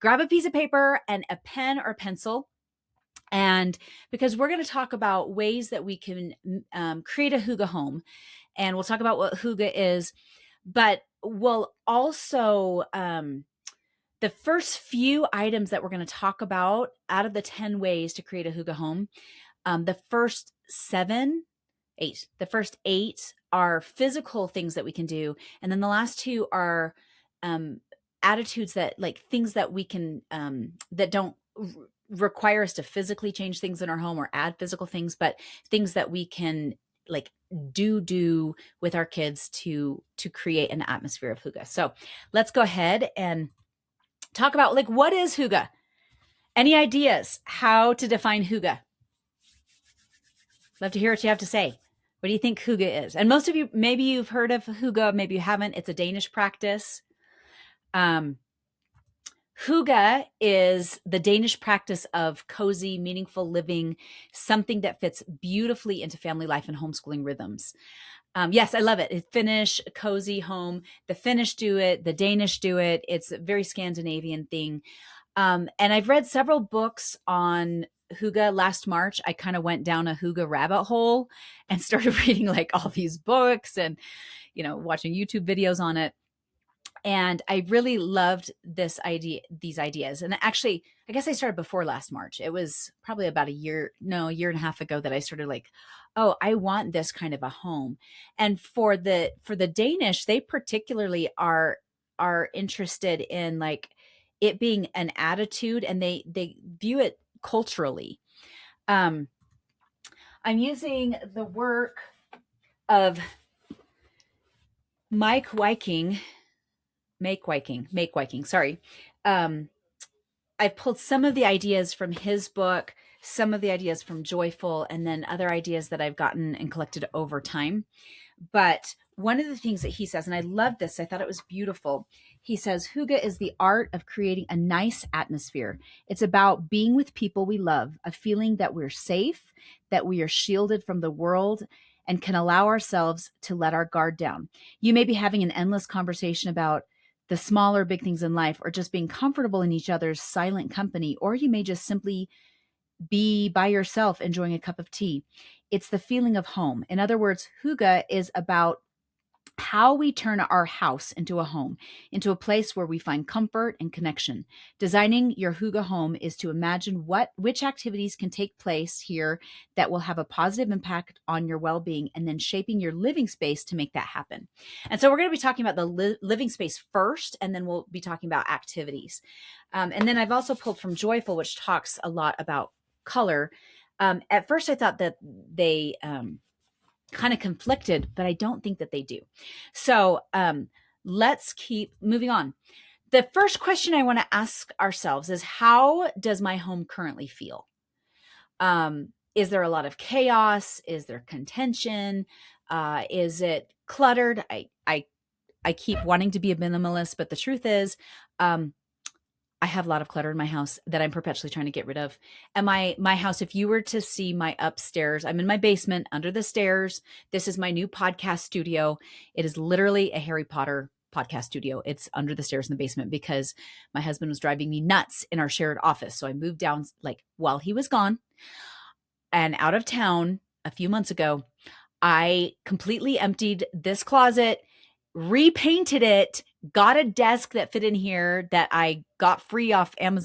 grab a piece of paper and a pen or pencil. And because we're going to talk about ways that we can create a Hygge home, and we'll talk about what Hygge is, but we'll also, the first few items that we're going to talk about out of the 10 ways to create a Hygge home, the first eight are physical things that we can do. And then the last two are attitudes that, like, things that we can, that don't require us to physically change things in our home or add physical things, but things that we can like do with our kids to create an atmosphere of Hygge. So let's go ahead and talk about, like, what is Hygge? Any ideas how to define Hygge? Love to hear what you have to say. What do you think Hygge is? And most of you, maybe you've heard of Hygge, maybe you haven't. It's a Danish practice. Hygge is the Danish practice of cozy, meaningful living, something that fits beautifully into family life and homeschooling rhythms. Yes, I love it. It's Finnish, cozy home. The Finnish do it. The Danish do it. It's a very Scandinavian thing. And I've read several books on Hygge. Last March, I kind of went down a Hygge rabbit hole and started reading like all these books and, watching YouTube videos on it. And I really loved these ideas. And actually, I guess I started before last March. It was probably about a year and a half ago that I started like, oh, I want this kind of a home. And for the Danish, they particularly are interested in like it being an attitude, and they view it culturally. I'm using the work of Make Viking. Sorry. I've pulled some of the ideas from his book, some of the ideas from Joyful, and then other ideas that I've gotten and collected over time. But one of the things that he says, and I love this, I thought it was beautiful. He says, Hygge is the art of creating a nice atmosphere. It's about being with people we love, a feeling that we're safe, that we are shielded from the world, and can allow ourselves to let our guard down. You may be having an endless conversation about the small or big things in life, or just being comfortable in each other's silent company, or you may just simply be by yourself enjoying a cup of tea. It's the feeling of home. In other words, Hygge is about how we turn our house into a home, into a place where we find comfort and connection. Designing your Hygge home is to imagine which activities can take place here that will have a positive impact on your well-being, and then shaping your living space to make that happen. And so we're going to be talking about the living space first, and then we'll be talking about activities. And then I've also pulled from Joyful, which talks a lot about color. At first I thought that they kind of conflicted, but I don't think that they do. So let's keep moving on. The first question I want to ask ourselves is, how does my home currently feel? Is there a lot of chaos? Is there contention? Is it cluttered? I keep wanting to be a minimalist, but the truth is, I have a lot of clutter in my house that I'm perpetually trying to get rid of. And my house, if you were to see my upstairs, I'm in my basement under the stairs. This is my new podcast studio. It is literally a Harry Potter podcast studio. It's under the stairs in the basement because my husband was driving me nuts in our shared office. So I moved down like while he was gone and out of town a few months ago. I completely emptied this closet, repainted it, got a desk that fit in here that I got free off off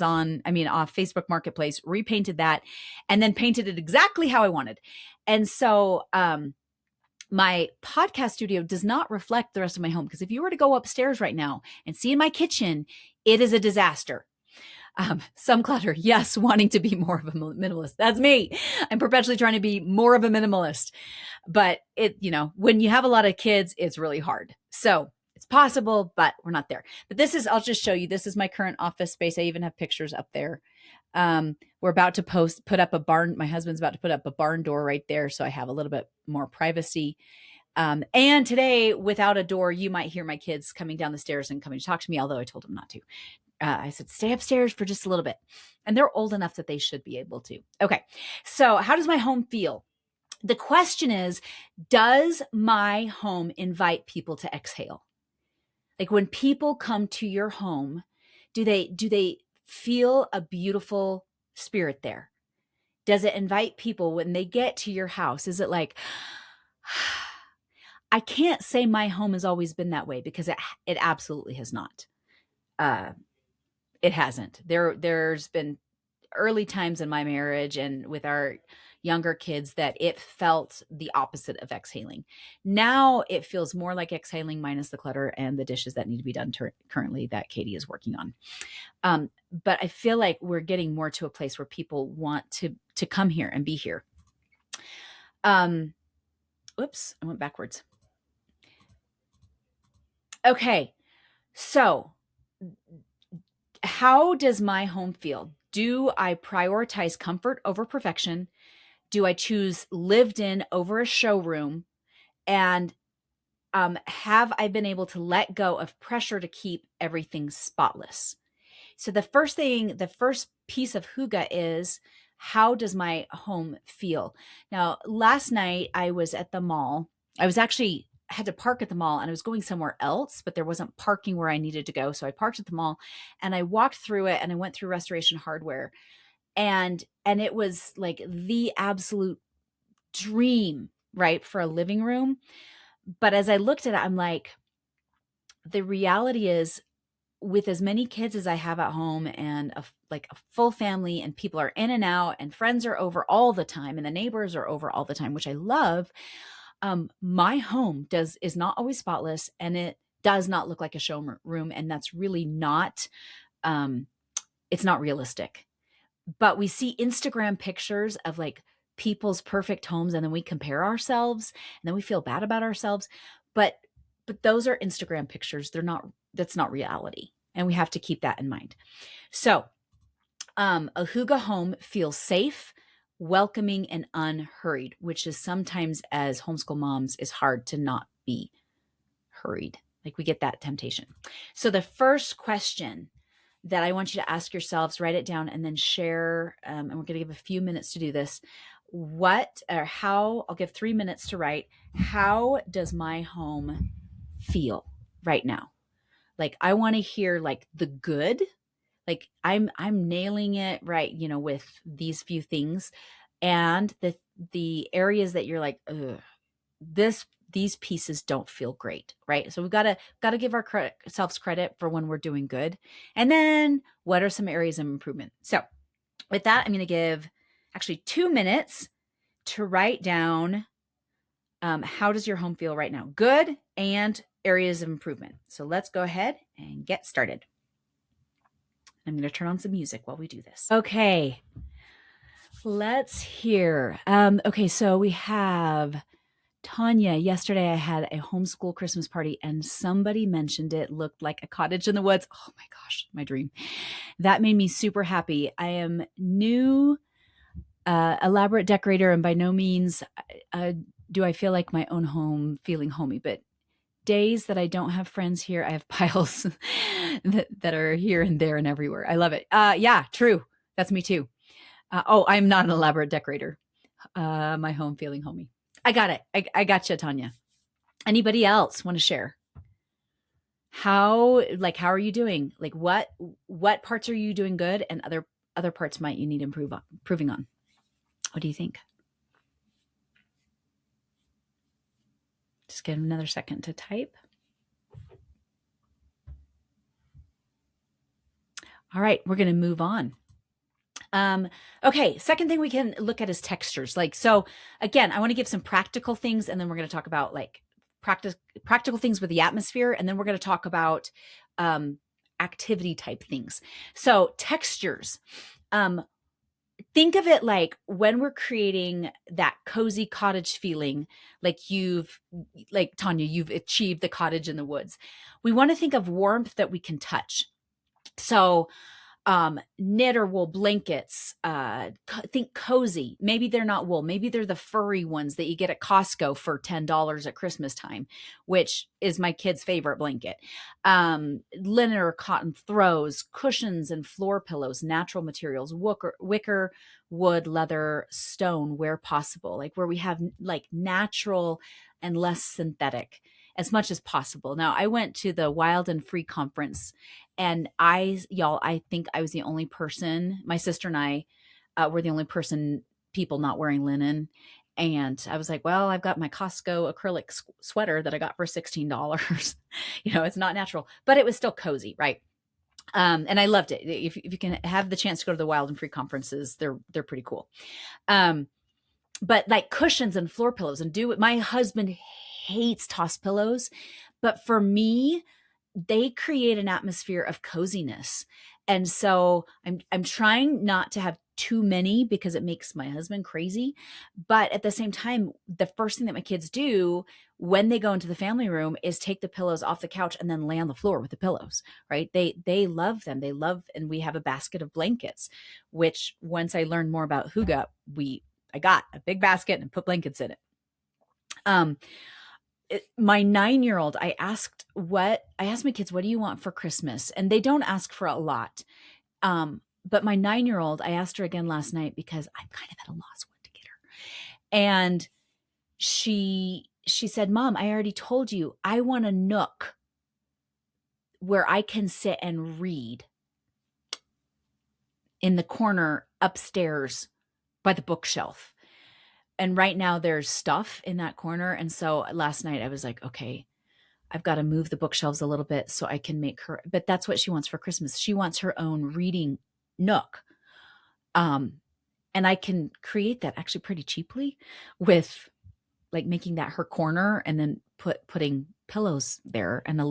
Facebook Marketplace, repainted that, and then painted it exactly how I wanted. And so my podcast studio does not reflect the rest of my home, because if you were to go upstairs right now and see in my kitchen, it is a disaster. Some clutter, yes, wanting to be more of a minimalist. That's me. I'm perpetually trying to be more of a minimalist. But when you have a lot of kids, it's really hard. So it's possible, but we're not there. But I'll just show you, this is my current office space. I even have pictures up there. We're about to put up a barn. My husband's about to put up a barn door right there, so I have a little bit more privacy. And today, without a door, you might hear my kids coming down the stairs and coming to talk to me, although I told them not to. I said, stay upstairs for just a little bit. And they're old enough that they should be able to. Okay. So how does my home feel? The question is, does my home invite people to exhale? Like when people come to your home, do they feel a beautiful spirit there? Does it invite people when they get to your house? Is it like, I can't say my home has always been that way, because it absolutely has not. It hasn't. There's been early times in my marriage and with our younger kids that it felt the opposite of exhaling. Now it feels more like exhaling, minus the clutter and the dishes that need to be done currently that Katie is working on. But I feel like we're getting more to a place where people want to come here and be here. Oops, I went backwards. Okay, so how does my home feel? Do I prioritize comfort over perfection? Do I choose lived in over a showroom? And have I been able to let go of pressure to keep everything spotless? So the first piece of Hygge is, how does my home feel? Now, last night I was at the mall. I was actually had to park at the mall, and I was going somewhere else, but there wasn't parking where I needed to go. So I parked at the mall and I walked through it, and I went through Restoration Hardware, and it was like the absolute dream, right, for a living room. But as I looked at it, I'm like, the reality is, with as many kids as I have at home, and a full family, and people are in and out, and friends are over all the time, and the neighbors are over all the time, which I love. My home is not always spotless, and it does not look like a showroom, and that's really not, it's not realistic. But we see Instagram pictures of like people's perfect homes, and then we compare ourselves, and then we feel bad about ourselves. But those are Instagram pictures. That's not reality. And we have to keep that in mind. So a Hygge home feels safe, welcoming, and unhurried, which is sometimes, as homeschool moms, is hard to not be hurried. Like, we get that temptation. So the first question that I want you to ask yourselves, write it down, and then share. And we're going to give a few minutes to do this. I'll give 3 minutes to write. How does my home feel right now? Like, I want to hear like the good, like I'm nailing it, right, with these few things, and the areas that you're like, ugh, these pieces don't feel great, right? So we've got to give ourselves credit for when we're doing good, and then what are some areas of improvement. So with that, I'm going to give actually 2 minutes to write down, how does your home feel right now? Good and areas of improvement. So let's go ahead and get started. I'm going to turn on some music while we do this. Okay, let's hear. Okay, so we have Tanya. Yesterday I had a homeschool Christmas party, and somebody mentioned it looked like a cottage in the woods. Oh my gosh, my dream. That made me super happy. I am new elaborate decorator, and by no means do I feel like my own home feeling homey, but days that I don't have friends here, I have piles that are here and there and everywhere. I love it. Yeah, true. That's me too. I'm not an elaborate decorator. My home feeling homey. I got it. I got you, Tanya. Anybody else want to share? How are you doing? Like, what parts are you doing good, and other parts might you need improving on? What do you think? Just give another second to type. All right, we're going to move on. Okay, second thing we can look at is textures. So again, I want to give some practical things, and then we're going to talk about like practical things with the atmosphere, and then we're going to talk about activity type things. So textures. Think of it like when we're creating that cozy cottage feeling, like Tanya, you've achieved the cottage in the woods. We want to think of warmth that we can touch. So knit or wool blankets, think cozy. Maybe they're not wool. Maybe they're the furry ones that you get at Costco for $10 at Christmas time, which is my kid's favorite blanket. Linen or cotton throws, cushions and floor pillows, natural materials, wicker, wood, leather, stone, where possible, like where we have like natural and less synthetic. as much as possible. Now, I went to the Wild and Free conference, and y'all, I think I was the only person, my sister and I were the only people not wearing linen. And I was like, well, I've got my Costco acrylic sweater that I got for $16. It's not natural, but it was still cozy, right? And I loved it. If you can have the chance to go to the Wild and Free conferences, they're pretty cool. But like cushions and floor pillows and my husband hates toss pillows, but for me, they create an atmosphere of coziness. And so I'm trying not to have too many because it makes my husband crazy. But at the same time, the first thing that my kids do when they go into the family room is take the pillows off the couch and then lay on the floor with the pillows, right? They love them. And we have a basket of blankets, which once I learned more about Hygge, I got a big basket and put blankets in it. My 9-year-old, I asked my kids, what do you want for Christmas? And they don't ask for a lot. But my 9-year-old, I asked her again last night because I'm kind of at a loss what to get her. And she said, Mom, I already told you, I want a nook where I can sit and read in the corner upstairs by the bookshelf. And right now there's stuff in that corner. And so last night I was like, okay, I've got to move the bookshelves a little bit so I can make her, but that's what she wants for Christmas. She wants her own reading nook. And I can create that actually pretty cheaply with like making that her corner and then putting pillows there and I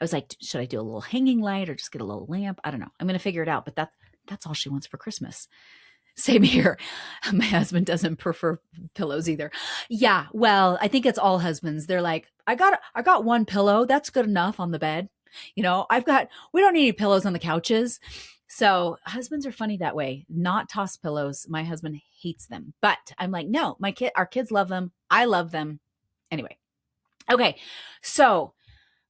was like, should I do a little hanging light or just get a little lamp? I don't know. I'm going to figure it out, but that's all she wants for Christmas. Same here. My husband doesn't prefer pillows either. Yeah. Well, I think it's all husbands. They're like, I got one pillow. That's good enough on the bed. We don't need any pillows on the couches. So husbands are funny that way. Not toss pillows. My husband hates them, but I'm like, no, our kids love them. I love them. Anyway. Okay. So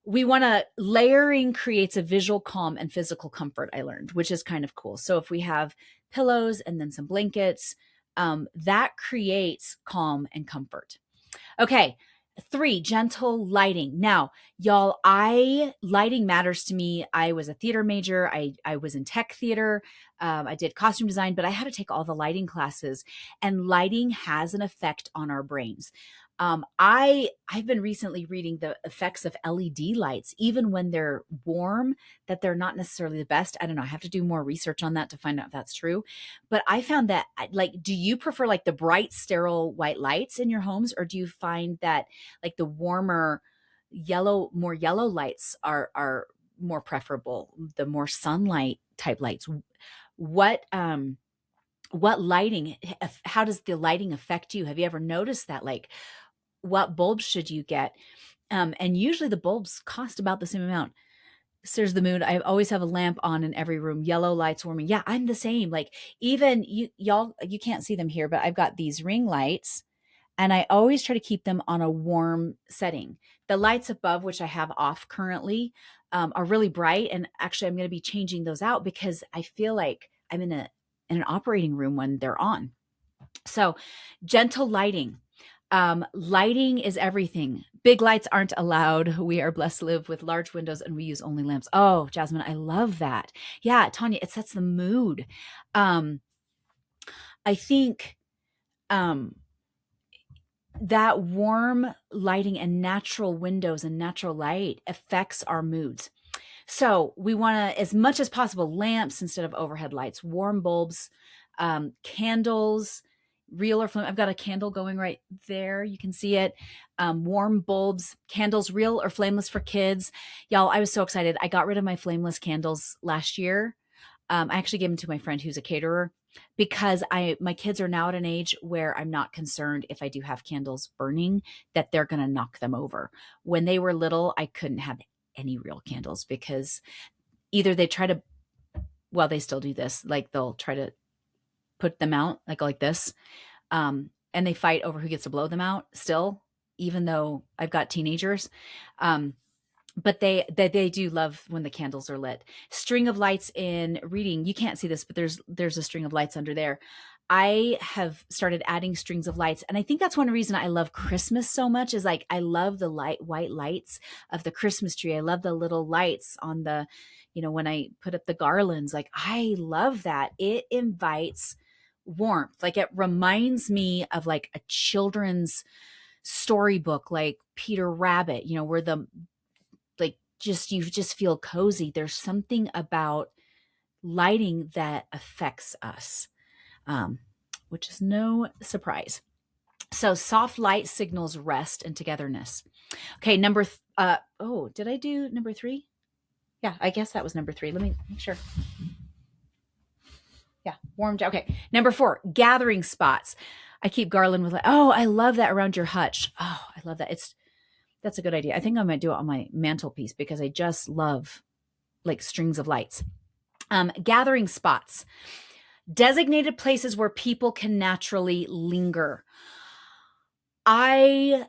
layering creates a visual calm and physical comfort, I learned, which is kind of cool. So if we have pillows and then some blankets, that creates calm and comfort. Okay. 3, gentle lighting. Now, y'all, lighting matters to me. I was a theater major. I was in tech theater. I did costume design, but I had to take all the lighting classes, and lighting has an effect on our brains. I've been recently reading the effects of LED lights, even when they're warm, that they're not necessarily the best. I don't know. I have to do more research on that to find out if that's true. But I found that, like, do you prefer like the bright, sterile white lights in your homes, or do you find that like the warmer more yellow lights are more preferable, the more sunlight type lights? What lighting, how does the lighting affect you? Have you ever noticed that? Like, what bulbs should you get? And usually the bulbs cost about the same amount. There's the mood. I always have a lamp on in every room, yellow lights warming. Yeah, I'm the same. Like, even y'all, you can't see them here, but I've got these ring lights and I always try to keep them on a warm setting. The lights above, which I have off currently, are really bright. And actually I'm going to be changing those out because I feel like I'm in an operating room when they're on. So gentle lighting. Lighting is everything. Big lights aren't allowed. We are blessed to live with large windows and we use only lamps. Oh, Jasmine, I love that. Yeah, Tanya, it sets the mood. I think that warm lighting and natural windows and natural light affects our moods. So we want to, as much as possible, lamps instead of overhead lights, warm bulbs, candles, real or flame. I've got a candle going right there. You can see it. Warm bulbs, candles, real or flameless for kids. Y'all, I was so excited. I got rid of my flameless candles last year. I actually gave them to my friend who's a caterer because my kids are now at an age where I'm not concerned if I do have candles burning that they're going to knock them over. When they were little, I couldn't have any real candles because either they they still do this. Like they'll try to put them out like this. And they fight over who gets to blow them out still, even though I've got teenagers. But they do love when the candles are lit. String of lights in reading. You can't see this, but there's a string of lights under there. I have started adding strings of lights. And I think that's one reason I love Christmas so much is like, I love the white lights of the Christmas tree. I love the little lights on the, when I put up the garlands, like I love that. It invites warmth. Like it reminds me of like a children's storybook, like Peter Rabbit, where you just feel cozy. There's something about lighting that affects us, which is no surprise. So soft light signals rest and togetherness. Okay, did I do number 3? Yeah, I guess that was number 3. Let me make sure. Yeah, warmed. Okay, number 4, gathering spots. I keep garland with I love that around your hutch. Oh, I love that. That's a good idea. I think I might do it on my mantelpiece because I just love like strings of lights. Gathering spots. Designated places where people can naturally linger. I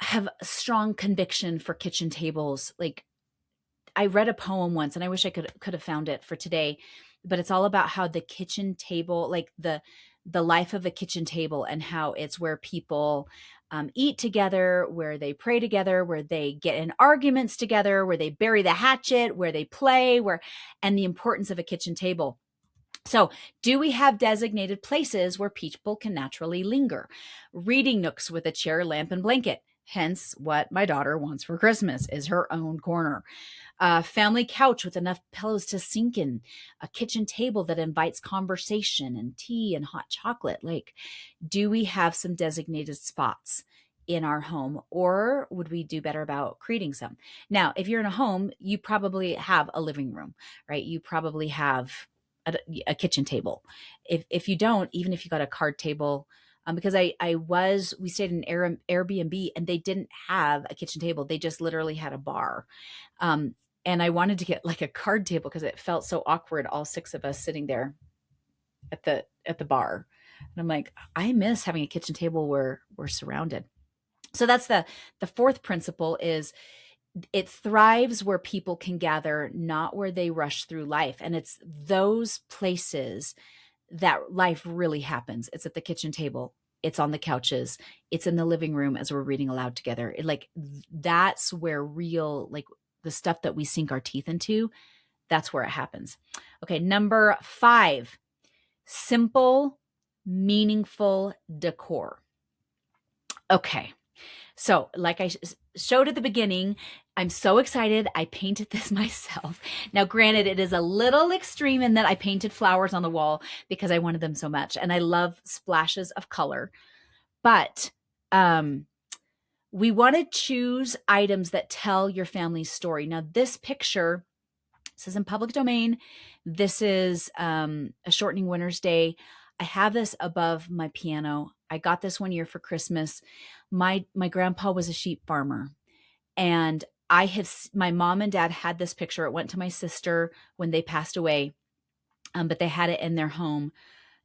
have a strong conviction for kitchen tables. Like I read a poem once and I wish I could have found it for today, but it's all about how the kitchen table, like the life of a kitchen table and how it's where people eat together, where they pray together, where they get in arguments together, where they bury the hatchet, where they play, and the importance of a kitchen table. So, do we have designated places where people can naturally linger? Reading nooks with a chair, lamp, and blanket. Hence, what my daughter wants for Christmas is her own corner. A family couch with enough pillows to sink in. A kitchen table that invites conversation and tea and hot chocolate. Like, do we have some designated spots in our home, or would we do better about creating some? Now, if you're in a home, you probably have a living room, right? You probably have a kitchen table. If you don't, even if you got a card table, because we stayed in an Airbnb and they didn't have a kitchen table. They just literally had a bar. And I wanted to get like a card table because it felt so awkward, all 6 of us sitting there at the bar. And I'm like, I miss having a kitchen table where we're surrounded. So that's the 4th principle is it thrives where people can gather, not where they rush through life. And it's those places that life really happens. It's at the kitchen table. It's on the couches. It's in the living room as we're reading aloud together. That's where real, like the stuff that we sink our teeth into, that's where it happens. Okay. Number 5, simple, meaningful decor. Okay. So like I showed at the beginning, I'm so excited. I painted this myself. Now, granted, it is a little extreme in that I painted flowers on the wall because I wanted them so much. And I love splashes of color. But we want to choose items that tell your family's story. Now, this picture, this is in public domain. This is a shortening winter's day. I have this above my piano. I got this one year for Christmas. My grandpa was a sheep farmer, and my mom and dad had this picture. It went to my sister when they passed away, but they had it in their home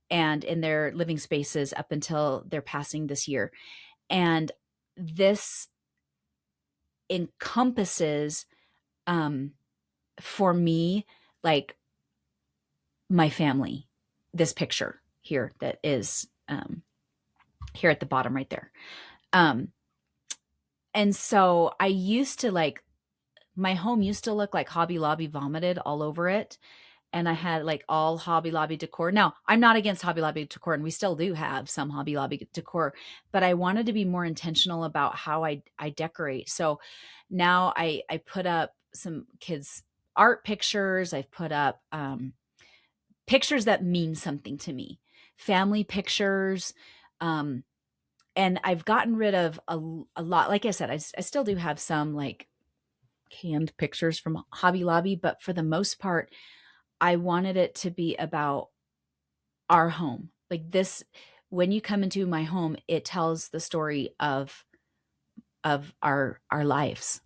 and in their living spaces up until their passing this year. And this encompasses, for me, like my family, this picture here that is here at the bottom right there. And so I used to my home used to look like Hobby Lobby vomited all over it. And I had like all Hobby Lobby decor. Now, I'm not against Hobby Lobby decor, and we still do have some Hobby Lobby decor, but I wanted to be more intentional about how I decorate. So now I put up some kids' art pictures. I've put up pictures that mean something to me, family pictures. And I've gotten rid of a lot. Like I said, I still do have some like canned pictures from Hobby Lobby, but for the most part, I wanted it to be about our home. Like this, when you come into my home, it tells the story of our lives,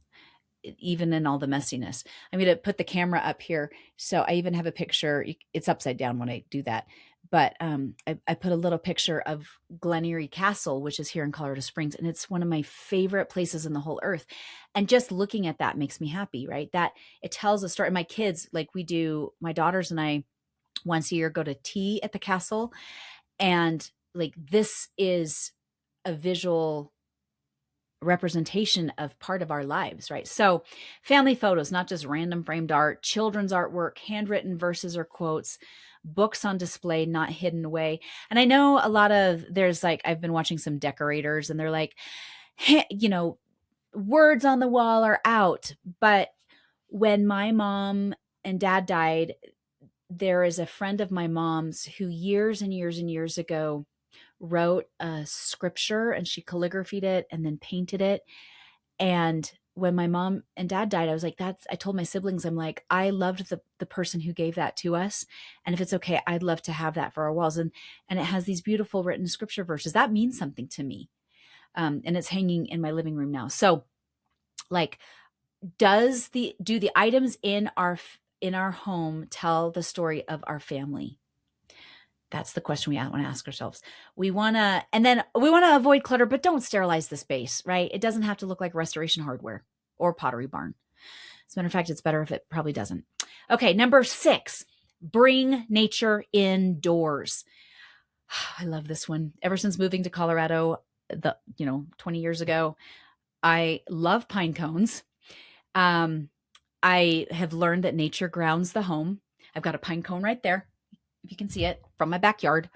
even in all the messiness. I'm going to put the camera up here. So I even have a picture. It's upside down when I do that. But I put a little picture of Glen Erie Castle, which is here in Colorado Springs. And it's one of my favorite places in the whole earth. And just looking at that makes me happy, right? That it tells a story. My kids, like my daughters and I, Once a year, go to tea at the castle. And like, this is a visual representation of part of our lives, right? So family photos, not just random framed art, children's artwork, handwritten verses or quotes, books on display, not hidden away. And I know there's like, I've been watching some decorators and they're like, hey, words on the wall are out. But when my mom and dad died, there is a friend of my mom's who years and years and years ago wrote a scripture, and she calligraphied it and then painted it. And when my mom and dad died, I was like, I told my siblings, I'm like, I loved the person who gave that to us. And if it's okay, I'd love to have that for our walls. And it has these beautiful written scripture verses that mean something to me. And it's hanging in my living room now. So like, do the items in our home tell the story of our family? That's the question we want to ask ourselves. We want to avoid clutter, but don't sterilize the space, right? It doesn't have to look like Restoration Hardware or Pottery Barn. As a matter of fact, it's better if it probably doesn't. Okay, number 6, bring nature indoors. I love this one. Ever since moving to Colorado, 20 years ago, I love pine cones. I have learned that nature grounds the home. I've got a pine cone right there, if you can see it from my backyard.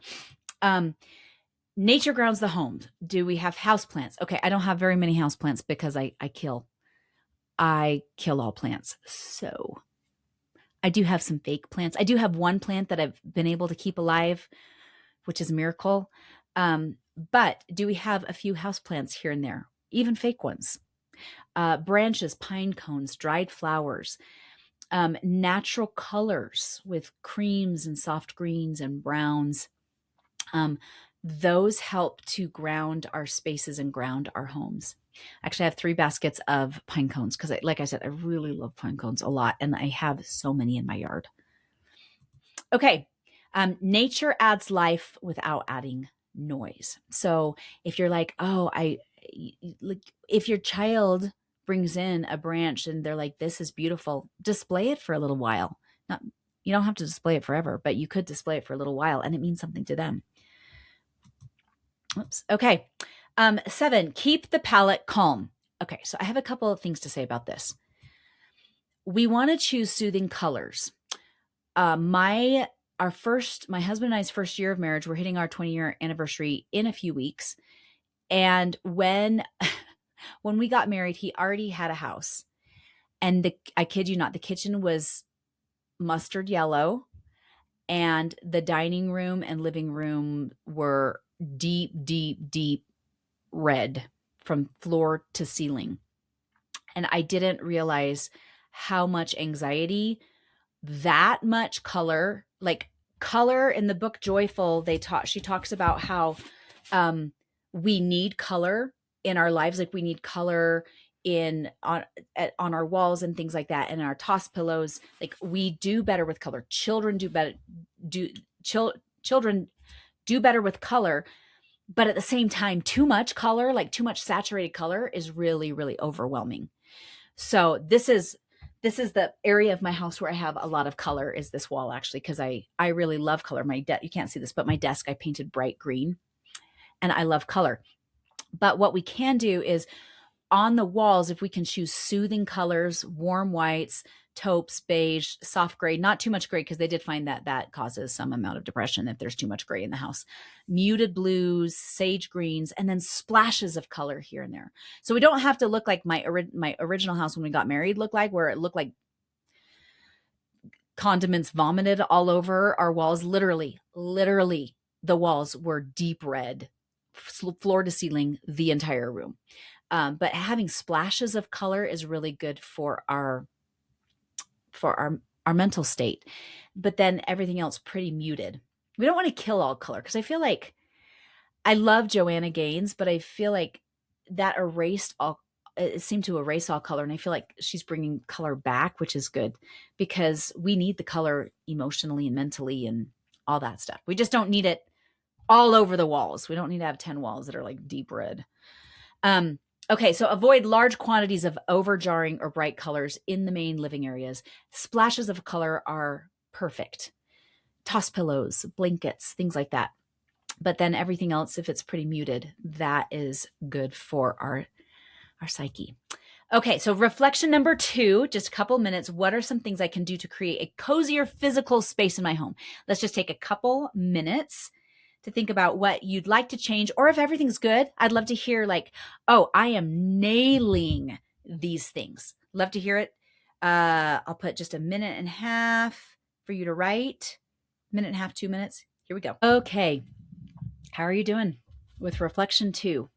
Nature grounds the home. Do we have houseplants? Okay, I don't have very many houseplants because I kill all plants. So I do have some fake plants. I do have one plant that I've been able to keep alive, which is a miracle. But do we have a few houseplants here and there, even fake ones? Branches, pine cones, dried flowers, natural colors with creams and soft greens and browns. Those help to ground our spaces and ground our homes. Actually, I have 3 baskets of pine cones because, like I said, I really love pine cones a lot, and I have so many in my yard. Okay, nature adds life without adding noise. So if you're like, if your child brings in a branch and they're like, this is beautiful, display it for a little while. You don't have to display it forever, but you could display it for a little while and it means something to them. Oops. Okay. 7, keep the palate calm. Okay. So I have a couple of things to say about this. We want to choose soothing colors. My husband and I's first year of marriage, we're hitting our 20-year anniversary in a few weeks. And when we got married, he already had a house. And I kid you not, the kitchen was mustard yellow and the dining room and living room were deep, deep, deep red from floor to ceiling. And I didn't realize how much anxiety that much color, like color in the book Joyful, she talks about how we need color in our lives. Like we need color on our walls and things like that, and our toss pillows. Like we do better with color. Children do better with color, but at the same time, too much color, like too much saturated color, is really, really overwhelming. So this is the area of my house where I have a lot of color, is this wall, actually, because I really love color. You can't see this, but my desk I painted bright green, and I love color. But what we can do is on the walls, if we can choose soothing colors, warm whites, taupes, beige, soft gray, not too much gray, because they did find that causes some amount of depression if there's too much gray in the house. Muted blues, sage greens, and then splashes of color here and there. So we don't have to look like my original house when we got married looked like, where it looked like condiments vomited all over our walls. Literally, the walls were deep red, floor to ceiling, the entire room. But having splashes of color is really good for our mental state. But then everything else pretty muted. We don't want to kill all color, because I feel like I love Joanna Gaines, but I feel like that it seemed to erase all color. And I feel like she's bringing color back, which is good, because we need the color emotionally and mentally and all that stuff. We just don't need it all over the walls. We don't need to have 10 walls that are like deep red. Okay, so avoid large quantities of overjarring or bright colors in the main living areas. Splashes of color are perfect. toss pillows, blankets, things like that. But then everything else, if it's pretty muted, that is good for our psyche. Okay, so reflection number 2, just a couple minutes. What are some things I can do to create a cozier physical space in my home? Let's just take a couple minutes to think about what you'd like to change, or if everything's good, I'd love to hear like, oh, I am nailing these things. Love to hear it. I'll put just a minute and a half for you to write. Minute and a half, 2 minutes. Here we go. Okay. How are you doing with reflection 2?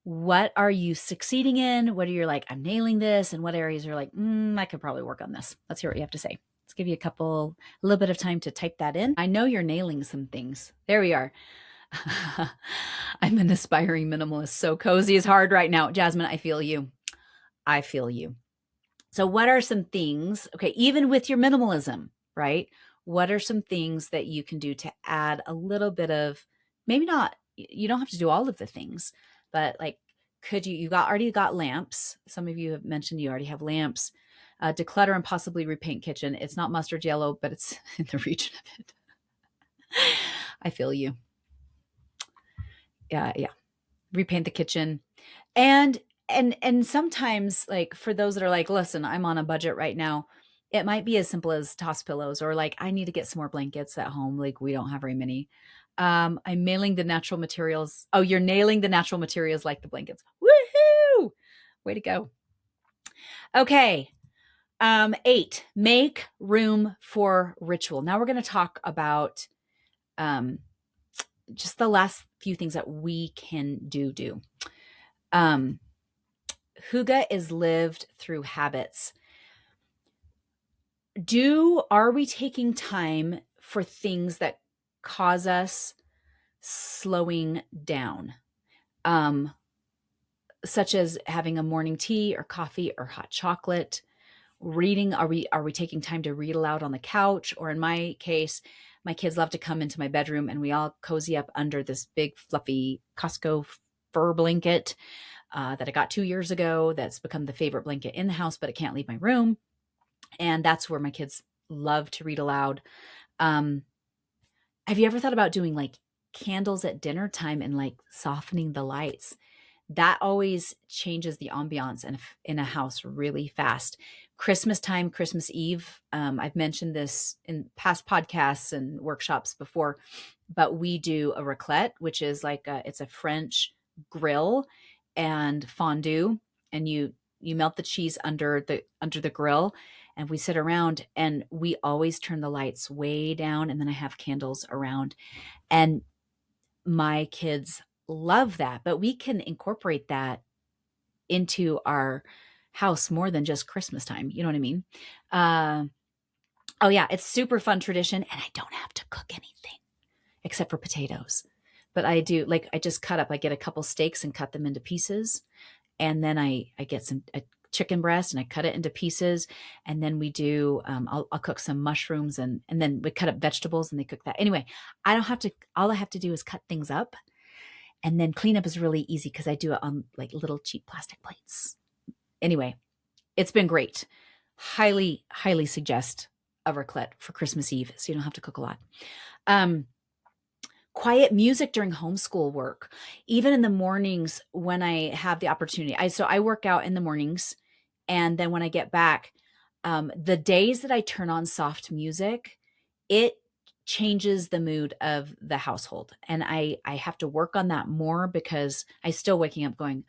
What are you succeeding in? What are you like, I'm nailing this? And what areas are like, I could probably work on this. Let's hear what you have to say. Let's give you a little bit of time to type that in. I know you're nailing some things. There we are. I'm an aspiring minimalist. So cozy is hard right now. Jasmine, I feel you. I feel you. So what are some things, okay, even with your minimalism, right? What are some things that you can do to add a little bit of, maybe not, you don't have to do all of the things, but like, could you already got lamps. Some of you have mentioned you already have lamps. Declutter and possibly repaint kitchen. It's not mustard yellow, but it's in the region of it. I feel you. Yeah. Repaint the kitchen. And sometimes, like, for those that are like, listen, I'm on a budget right now, it might be as simple as toss pillows, or like, I need to get some more blankets at home. Like, we don't have very many. I'm nailing the natural materials. Oh, you're nailing the natural materials like the blankets. Woohoo! Way to go. Okay. 8, make room for ritual. Now we're going to talk about just the last few things that we can do. Hygge is lived through habits. Are we taking time for things that cause us slowing down? Such as having a morning tea or coffee or hot chocolate. Reading, are we taking time to read aloud on the couch? Or in my case, my kids love to come into my bedroom and we all cozy up under this big fluffy Costco fur blanket that I got 2 years ago. That's become the favorite blanket in the house, but it can't leave my room. And that's where my kids love to read aloud. Have you ever thought about doing like candles at dinner time and like softening the lights? That always changes the ambiance in a house really fast. Christmas time, Christmas Eve. I've mentioned this in past podcasts and workshops before, but we do a raclette, which is like it's a French grill and fondue, and you melt the cheese under the grill, and we sit around and we always turn the lights way down, and then I have candles around, and my kids love that. But we can incorporate that into our house more than just Christmas time. You know what I mean? Oh yeah, it's super fun tradition, and I don't have to cook anything except for potatoes. But I do, like, I just I get a couple steaks and cut them into pieces. And then I get a chicken breast and I cut it into pieces. And then we do, I'll cook some mushrooms and then we cut up vegetables and they cook that. Anyway, all I have to do is cut things up, and then cleanup is really easy because I do it on like little cheap plastic plates. Anyway, it's been great. Highly, highly suggest a raclette for Christmas Eve so you don't have to cook a lot. Quiet music during homeschool work, even in the mornings when I have the opportunity. I work out in the mornings, and then when I get back, the days that I turn on soft music, it changes the mood of the household. And I have to work on that more because I still waking up going,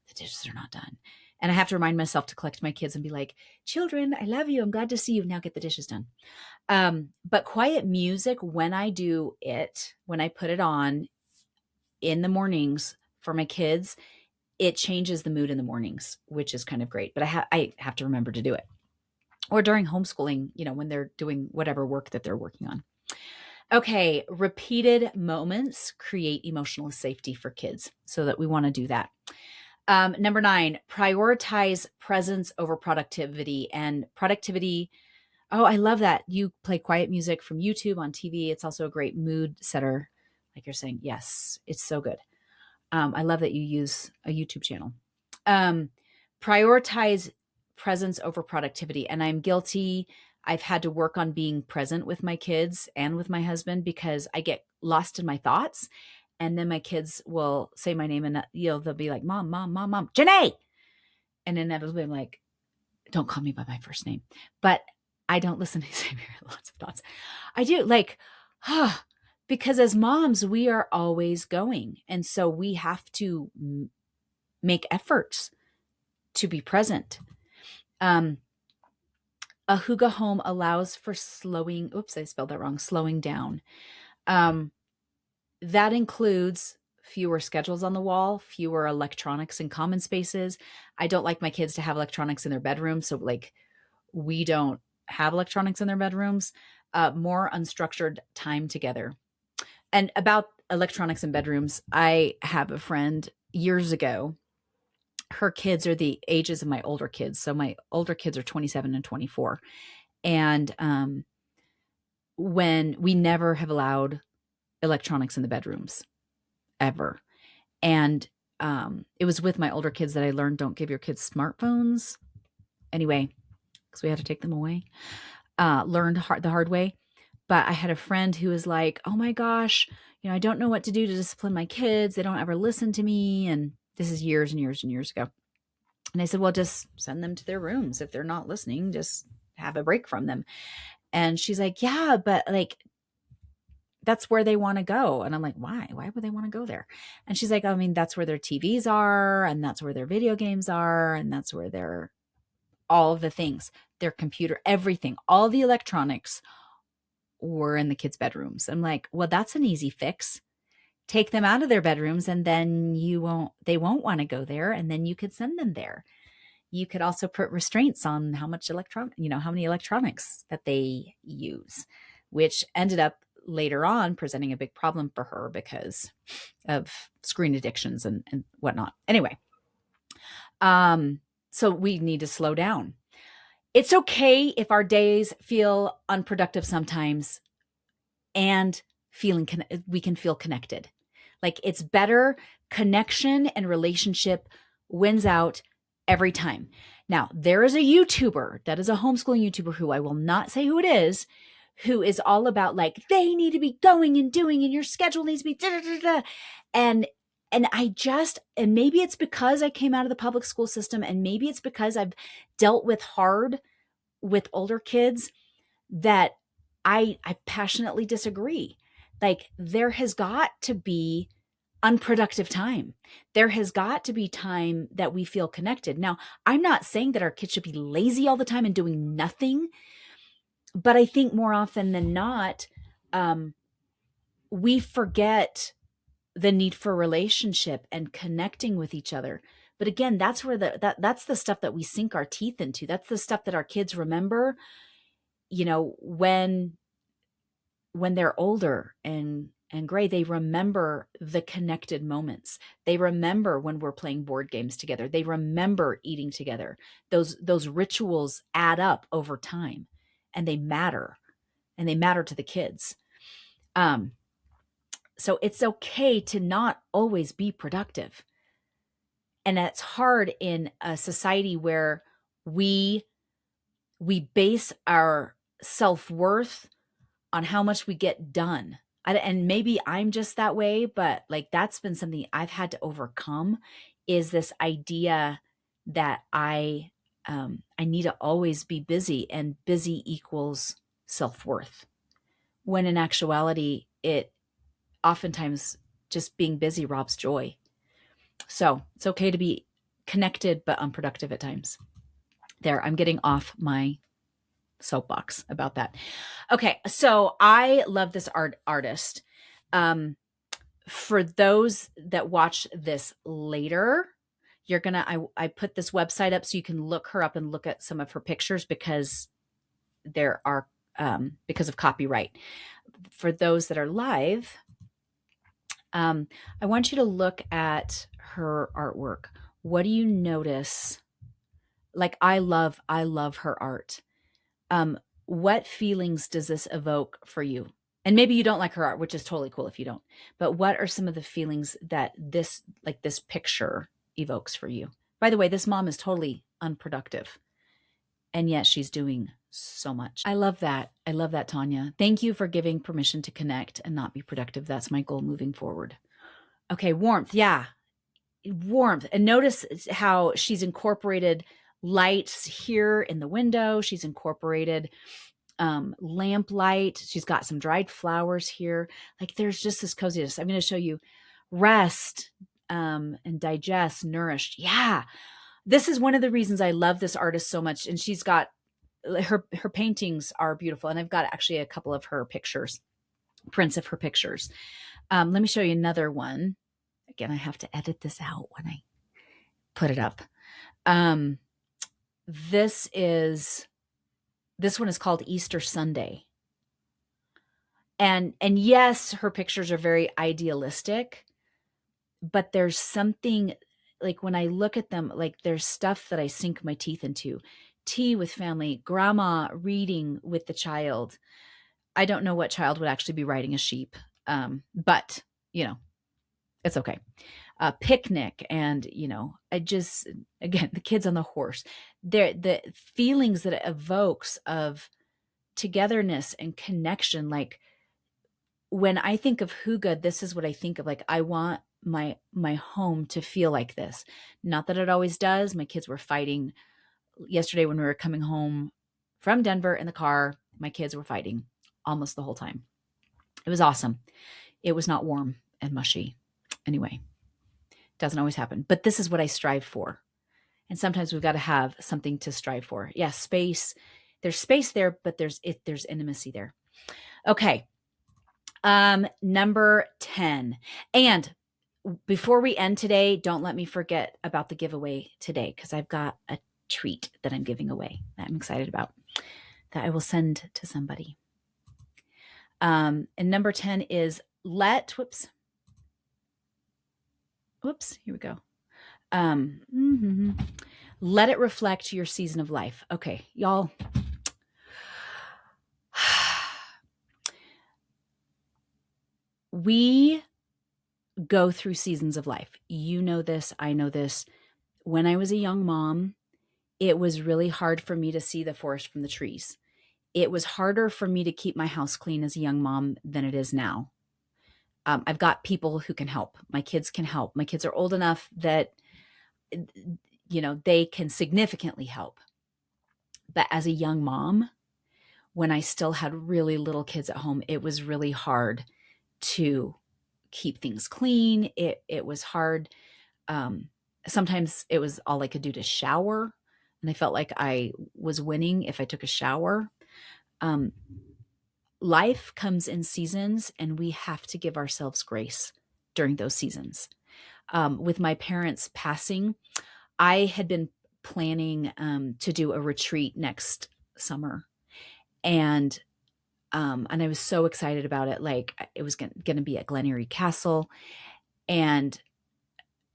the dishes are not done. And I have to remind myself to collect my kids and be like, children, I love you. I'm glad to see you. Now get the dishes done. But quiet music, when I put it on in the mornings for my kids, it changes the mood in the mornings, which is kind of great. But I have to remember to do it. Or during homeschooling, when they're doing whatever work that they're working on. Okay, repeated moments create emotional safety for kids, so that we want to do that. Number 9, prioritize presence over productivity. And productivity, oh, I love that. You play quiet music from YouTube on TV. It's also a great mood setter, like you're saying. Yes, it's so good. I love that you use a YouTube channel. Prioritize presence over productivity. And I'm guilty. I've had to work on being present with my kids and with my husband because I get lost in my thoughts. And then my kids will say my name and, they'll be like, Mom, Mom, Mom, Mom, Janae. And inevitably I'm like, don't call me by my first name. But I don't listen to lots of thoughts. I do like, because as moms, we are always going. And so we have to make efforts to be present. A Hygge home allows for slowing. Oops, I spelled that wrong. Slowing down. That includes fewer schedules on the wall, fewer electronics in common spaces. I don't like my kids to have electronics in their bedroom. So like we don't have electronics in their bedrooms, more unstructured time together. And about electronics in bedrooms, I have a friend years ago. Her kids are the ages of my older kids. So my older kids are 27 and 24. And when we never have allowed electronics in the bedrooms ever. And it was with my older kids that I learned don't give your kids smartphones. Anyway, because we had to take them away. Learned the hard way. But I had a friend who was like, oh my gosh, I don't know what to do to discipline my kids. They don't ever listen to me. And this is years and years and years ago. And I said, well, just send them to their rooms. If they're not listening, just have a break from them. And she's like, yeah, but like, that's where they want to go. And I'm like, why? Why would they want to go there? And she's like, I mean, that's where their TVs are. And that's where their video games are. And that's where their all of the things, their computer, everything, all the electronics were in the kids' bedrooms. I'm like, well, that's an easy fix. Take them out of their bedrooms and then they won't want to go there. And then you could send them there. You could also put restraints on how many electronics that they use, which ended up later on presenting a big problem for her because of screen addictions and whatnot. Anyway, so we need to slow down. It's okay if our days feel unproductive sometimes and we can feel connected. Like it's better. Connection and relationship wins out every time. Now, there is a YouTuber that is a homeschooling YouTuber who I will not say who it is, who is all about like, they need to be going and doing and your schedule needs to be da, da, da, da. And maybe it's because I came out of the public school system and maybe it's because I've dealt with older kids that I passionately disagree. Like there has got to be unproductive time. There has got to be time that we feel connected. Now, I'm not saying that our kids should be lazy all the time and doing nothing, but I think more often than not, we forget the need for relationship and connecting with each other. But again, that's where that's the stuff that we sink our teeth into. That's the stuff that our kids remember, when they're older and gray, they remember the connected moments. They remember when we're playing board games together. They remember eating together. Those rituals add up over time and they matter to the kids. So it's okay to not always be productive. And that's hard in a society where we base our self-worth on how much we get done. And maybe I'm just that way, but like that's been something I've had to overcome, is this idea that I need to always be busy and busy equals self-worth. When in actuality, it oftentimes just being busy robs joy. So it's okay to be connected, but unproductive at times. There, I'm getting off my soapbox about that. Okay, so I love this artist. For those that watch this later, I put this website up so you can look her up and look at some of her pictures because there are because of copyright. For those that are live, I want you to look at her artwork. What do you notice? Like I love her art. What feelings does this evoke for you? And maybe you don't like her art, which is totally cool if you don't. But what are some of the feelings that this picture evokes for you? By the way, this mom is totally unproductive. And yet she's doing so much. I love that. I love that, Tanya. Thank you for giving permission to connect and not be productive. That's my goal moving forward. Okay, warmth. Yeah, warmth. And notice how she's incorporated lights here in the window. She's incorporated lamp light. She's got some dried flowers here. Like there's just this coziness. I'm going to show you rest and digest, nourished. Yeah. This is one of the reasons I love this artist so much. And she's got her paintings are beautiful. And I've got actually a couple of her pictures, prints of her pictures. Let me show you another one. Again, I have to edit this out when I put it up. This one is called Easter Sunday. And yes, her pictures are very idealistic, but there's something like when I look at them, like there's stuff that I sink my teeth into. Tea with family, grandma reading with the child. I don't know what child would actually be riding a sheep. But it's okay. Picnic. And, again, the kids on the horse, the feelings that it evokes of togetherness and connection. Like when I think of Hygge, this is what I think of. Like, I want my home to feel like this. Not that it always does. My kids were fighting yesterday when we were coming home from Denver in the car. My kids were fighting almost the whole time. It was awesome. It was not warm and mushy. Anyway, doesn't always happen, but this is what I strive for. And sometimes we've got to have something to strive for. Yeah, space. There's space there, but there's intimacy there. Okay. Number 10. And before we end today, don't let me forget about the giveaway today, because I've got a treat that I'm giving away that I'm excited about that I will send to somebody. And number 10 is whoops, here we go. Let it reflect your season of life. Okay, y'all. We go through seasons of life. You know this. I know this. When I was a young mom, it was really hard for me to see the forest from the trees. It was harder for me to keep my house clean as a young mom than it is now. I've got people who can help. My kids can help. My kids are old enough that, they can significantly help. But as a young mom, when I still had really little kids at home, it was really hard to keep things clean. It was hard. Sometimes it was all I could do to shower. And I felt like I was winning if I took a shower. Life comes in seasons, and we have to give ourselves grace during those seasons. With my parents passing, I had been planning to do a retreat next summer. And I was so excited about it. Like it was going to be at Glen Erie Castle. And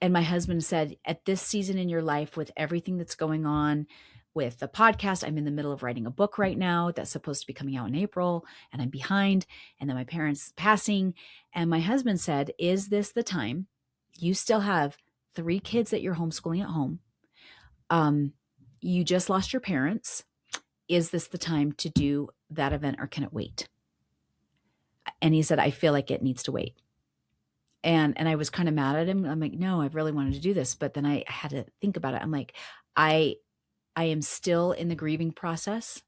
my husband said, at this season in your life, with everything that's going on with the podcast, I'm in the middle of writing a book right now that's supposed to be coming out in April, and I'm behind. And then my parents passing. And my husband said, is this the time? You still have 3 kids that you're homeschooling at home. You just lost your parents. Is this the time to do that event, or can it wait? And he said, I feel like it needs to wait. And I was kind of mad at him. I'm like, no, I really wanted to do this. But then I had to think about it. I'm like, I am still in the grieving process.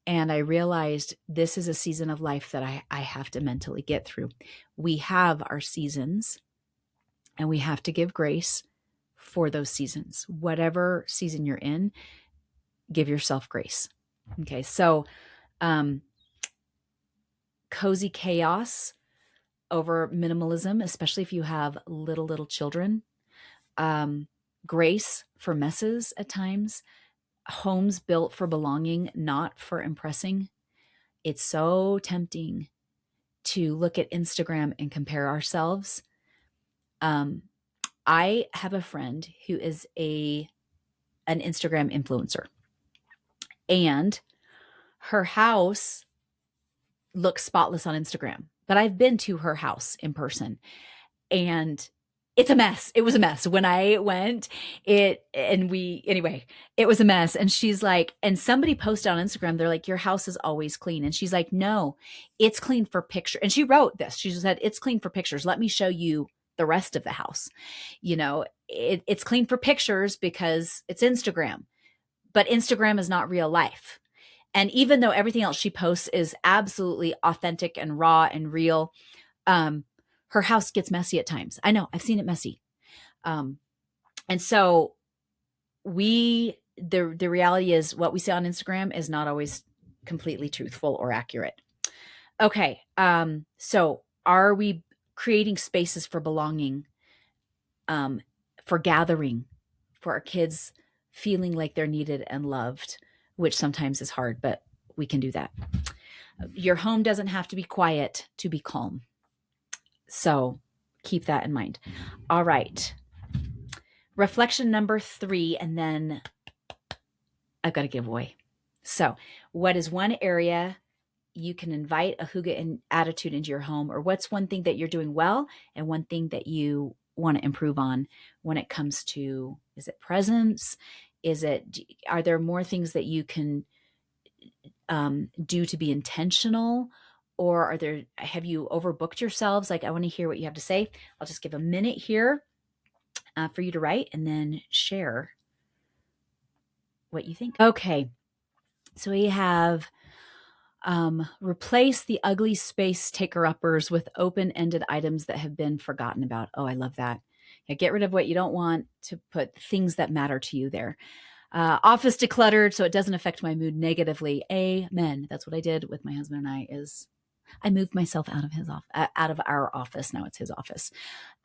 And I realized this is a season of life that I have to mentally get through. We have our seasons, and we have to give grace for those seasons. Whatever season you're in, give yourself grace. Okay. So, cozy chaos over minimalism, especially if you have little children. Grace for messes at times. Homes built for belonging, not for impressing. It's so tempting to look at Instagram and compare ourselves. I have a friend who is an Instagram influencer, and her house looks spotless on Instagram, but I've been to her house in person, and It's a mess. It was a mess when I went. Anyway, it was a mess. And she's like, and somebody posted on Instagram, they're like, your house is always clean. And she's like, no, it's clean for picture. And she wrote this. She said, it's clean for pictures. Let me show you the rest of the house. It's clean for pictures because it's Instagram, but Instagram is not real life. And even though everything else she posts is absolutely authentic and raw and real, her house gets messy at times. I know, I've seen it messy. And so the reality is what we see on Instagram is not always completely truthful or accurate. Okay. So are we creating spaces for belonging, for gathering, for our kids feeling like they're needed and loved, which sometimes is hard, but we can do that. Your home doesn't have to be quiet to be calm. So keep that in mind. All right. Reflection number 3, and then I've got a giveaway. So what is one area you can invite a Hygge attitude into your home, or what's one thing that you're doing well and one thing that you want to improve on when it comes to, is it presence? Are there more things that you can do to be intentional? Or have you overbooked yourselves? Like, I want to hear what you have to say. I'll just give a minute here for you to write and then share what you think. Okay. So we have replace the ugly space taker-uppers with open-ended items that have been forgotten about. Oh, I love that. Yeah, get rid of what you don't want to put things that matter to you there. Office decluttered so it doesn't affect my mood negatively. Amen. That's what I did with my husband and I moved myself out of our office. Now it's his office.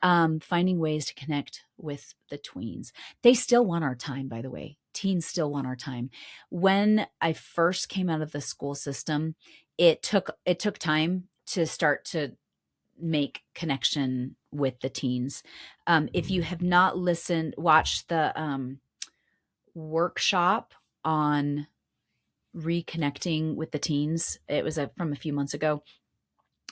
Finding ways to connect with the tweens. They still want our time, by the way. Teens still want our time. When I first came out of the school system, it took time to start to make connection with the teens. If you have not watched the workshop on reconnecting with the teens, it was from a few months ago,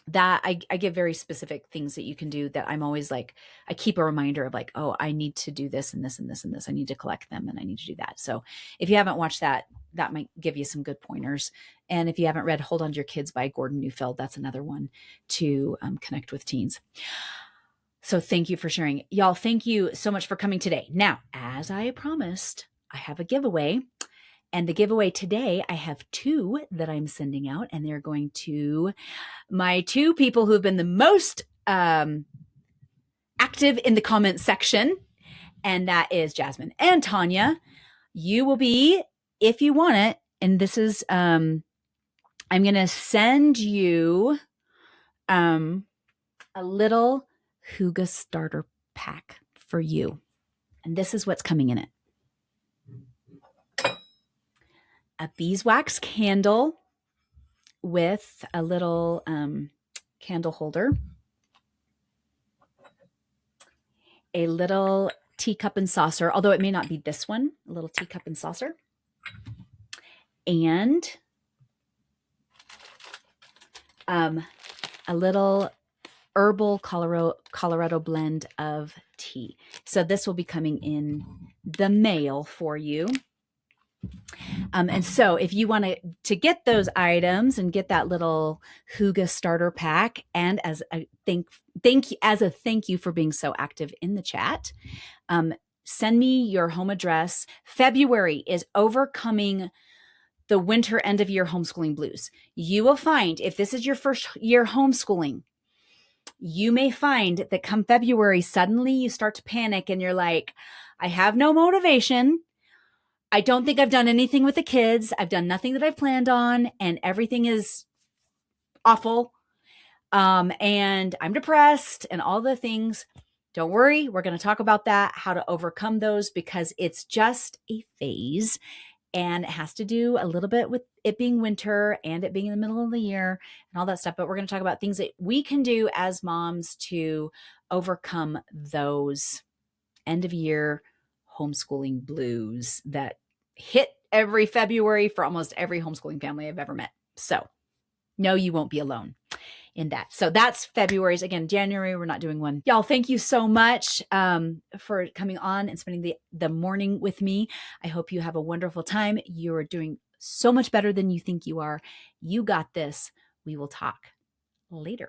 that I give very specific things that you can do that I'm always like, I keep a reminder of like, oh, I need to do this and this and this and this. I need to collect them and I need to do that. So if you haven't watched that, that might give you some good pointers. And if you haven't read Hold On to Your Kids by Gordon Neufeld, that's another one to connect with teens. So thank you for sharing. Y'all, thank you so much for coming today. Now, as I promised, I have a giveaway. And the giveaway today, I have 2 that I'm sending out, and they're going to my 2 people who have been the most active in the comment section, and that is Jasmine and Tanya. You will be, if you want it, and this is, I'm going to send you a little Hygge starter pack for you. And this is what's coming in it. A beeswax candle with a little candle holder, a little teacup and saucer, although it may not be this one, a little teacup and saucer, and a little herbal Colorado blend of tea. So this will be coming in the mail for you. And so if you want to get those items and get that little Hygge starter pack, and as a thank you for being so active in the chat, send me your home address. February is overcoming the winter end of year homeschooling blues. You will find, if this is your first year homeschooling, you may find that come February, suddenly you start to panic and you're like, I have no motivation. I don't think I've done anything with the kids. I've done nothing that I've planned on, and everything is awful. And I'm depressed and all the things. Don't worry. We're going to talk about that, how to overcome those, because it's just a phase, and it has to do a little bit with it being winter and it being in the middle of the year and all that stuff. But we're going to talk about things that we can do as moms to overcome those end of year homeschooling blues that hit every February for almost every homeschooling family I've ever met. So no, you won't be alone. in that. So that's February's. Again, January, we're not doing one. Y'all, thank you so much for coming on and spending the morning with me. I hope you have a wonderful time. You're doing so much better than you think you are. You got this. We will talk later.